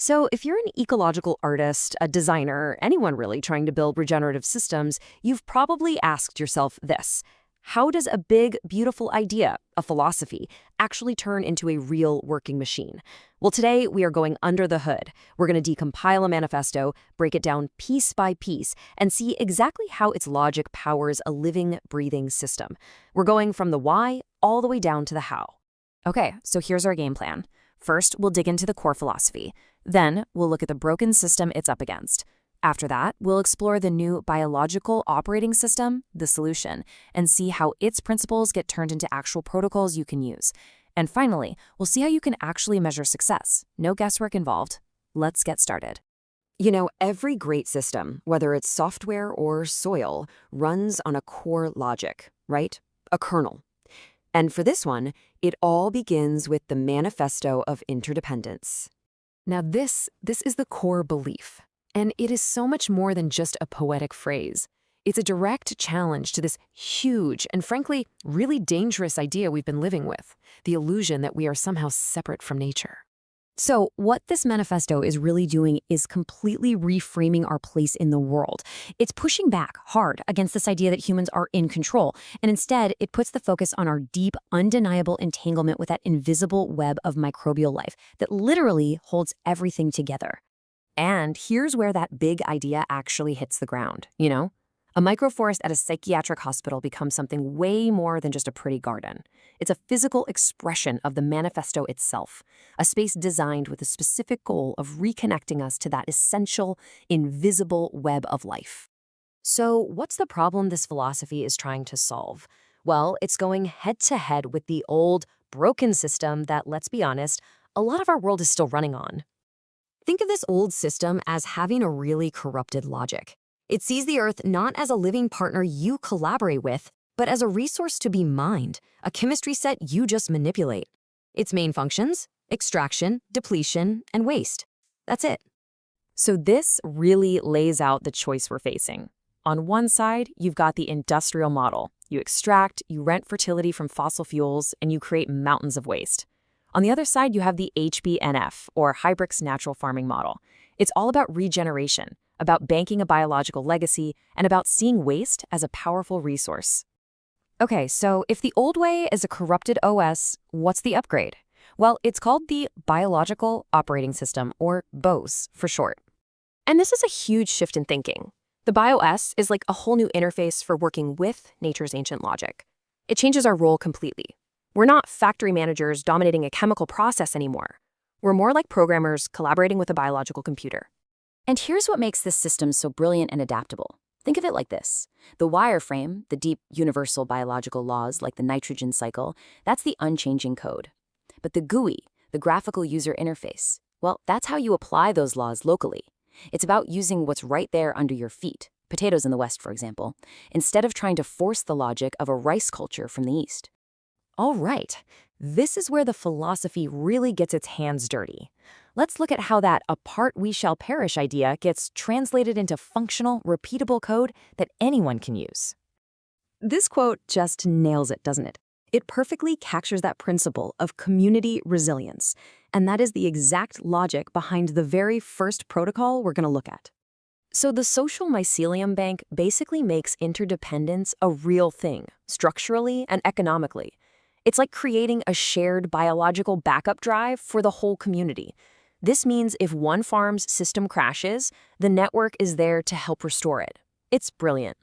So, if you're an ecological artist, a designer, anyone really trying to build regenerative systems, you've probably asked yourself this: how does a big, beautiful idea, a philosophy, actually turn into a real working machine? Well, today we are going under the hood. We're going to decompile a manifesto, break it down piece by piece, and see exactly how its logic powers a living, breathing system. We're going from the why all the way down to the how. Okay, so here's our game plan. First, we'll dig into the core philosophy. Then, we'll look at the broken system it's up against. After that, we'll explore the new biological operating system, the solution, and see how its principles get turned into actual protocols you can use. And finally, we'll see how you can actually measure success. No guesswork involved. Let's get started. You know, every great system, whether it's software or soil, runs on a core logic, right? A kernel. And for this one, it all begins with the Manifesto of Interdependence. Now this is the core belief, and it is so much more than just a poetic phrase. It's a direct challenge to this huge and frankly really dangerous idea we've been living with, the illusion that we are somehow separate from nature. So what this manifesto is really doing is completely reframing our place in the world. It's pushing back hard against this idea that humans are in control, and instead it puts the focus on our deep, undeniable entanglement with that invisible web of microbial life that literally holds everything together. And here's where that big idea actually hits the ground, you know? A microforest at a psychiatric hospital becomes something way more than just a pretty garden. It's a physical expression of the manifesto itself, a space designed with a specific goal of reconnecting us to that essential, invisible web of life. So what's the problem this philosophy is trying to solve? Well, it's going head-to-head with the old, broken system that, let's be honest, a lot of our world is still running on. Think of this old system as having a really corrupted logic. It sees the Earth not as a living partner you collaborate with, but as a resource to be mined, a chemistry set you just manipulate. Its main functions: extraction, depletion, and waste. That's it. So this really lays out the choice we're facing. On one side, you've got the industrial model. You extract, you rent fertility from fossil fuels, and you create mountains of waste. On the other side, you have the HBNF, or Hybrick's natural farming model. It's all about regeneration, about banking a biological legacy, and about seeing waste as a powerful resource. Okay, so if the old way is a corrupted OS, what's the upgrade? Well, it's called the Biological Operating System, or BOS for short. And this is a huge shift in thinking. The BIOS is like a whole new interface for working with nature's ancient logic. It changes our role completely. We're not factory managers dominating a chemical process anymore. We're more like programmers collaborating with a biological computer. And here's what makes this system so brilliant and adaptable. Think of it like this. The wireframe, the deep universal biological laws like the nitrogen cycle, that's the unchanging code. But the GUI, the graphical user interface, well, that's how you apply those laws locally. It's about using what's right there under your feet, potatoes in the West, for example, instead of trying to force the logic of a rice culture from the East. All right, this is where the philosophy really gets its hands dirty. Let's look at how that apart we shall perish idea gets translated into functional, repeatable code that anyone can use. This quote just nails it, doesn't it? It perfectly captures that principle of community resilience, and that is the exact logic behind the very first protocol we're going to look at. So the social mycelium bank basically makes interdependence a real thing, structurally and economically. It's like creating a shared biological backup drive for the whole community. This means if one farm's system crashes, the network is there to help restore it. It's brilliant.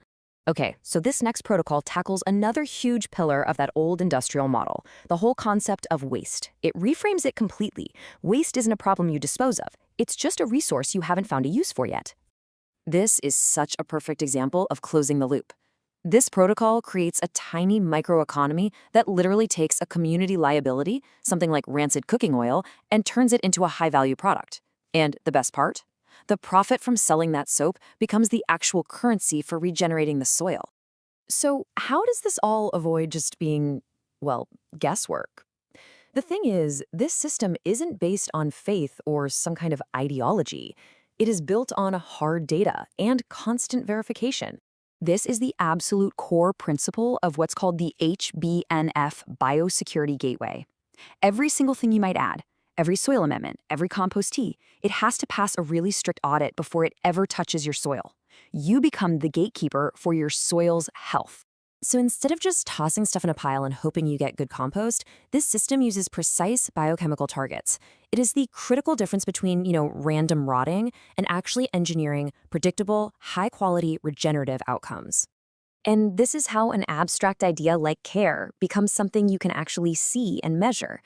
Okay, so this next protocol tackles another huge pillar of that old industrial model, the whole concept of waste. It reframes it completely. Waste isn't a problem you dispose of. It's just a resource you haven't found a use for yet. This is such a perfect example of closing the loop. This protocol creates a tiny microeconomy that literally takes a community liability, something like rancid cooking oil, and turns it into a high-value product. And the best part? The profit from selling that soap becomes the actual currency for regenerating the soil. So how does this all avoid just being, well, guesswork? The thing is, this system isn't based on faith or some kind of ideology. It is built on hard data and constant verification. This is the absolute core principle of what's called the HBNF Biosecurity Gateway. Every single thing you might add, Every soil amendment, every compostee, it has to pass a really strict audit before it ever touches your soil. You become the gatekeeper for your soil's health. So instead of just tossing stuff in a pile and hoping you get good compost, this system uses precise biochemical targets. It is the critical difference between, random rotting and actually engineering predictable, high-quality regenerative outcomes. And this is how an abstract idea like care becomes something you can actually see and measure.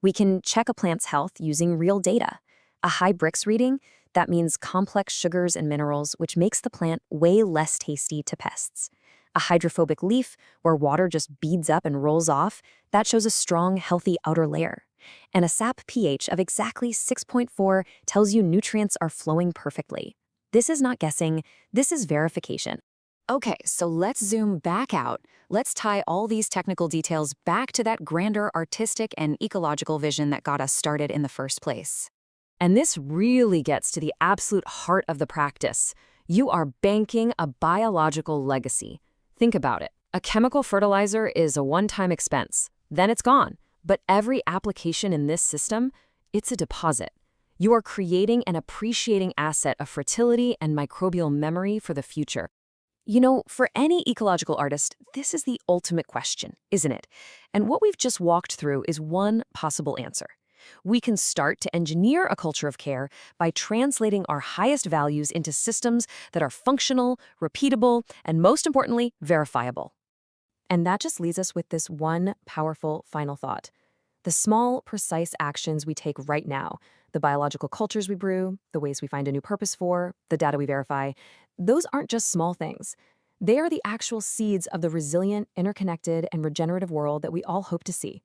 We can check a plant's health using real data. A high Brix reading, that means complex sugars and minerals, which makes the plant way less tasty to pests. A hydrophobic leaf, where water just beads up and rolls off, that shows a strong, healthy outer layer. And a sap pH of exactly 6.4 tells you nutrients are flowing perfectly. This is not guessing, this is verification. Okay, so let's zoom back out. Let's tie all these technical details back to that grander artistic and ecological vision that got us started in the first place. And this really gets to the absolute heart of the practice. You are banking a biological legacy. Think about it. A chemical fertilizer is a one-time expense. Then it's gone. But every application in this system, it's a deposit. You are creating an appreciating asset of fertility and microbial memory for the future. For any ecological artist, this is the ultimate question, isn't it? And what we've just walked through is one possible answer. We can start to engineer a culture of care by translating our highest values into systems that are functional, repeatable, and most importantly, verifiable. And that just leaves us with this one powerful final thought. The small, precise actions we take right now, the biological cultures we brew, the ways we find a new purpose for, the data we verify, those aren't just small things. They are the actual seeds of the resilient, interconnected, and regenerative world that we all hope to see.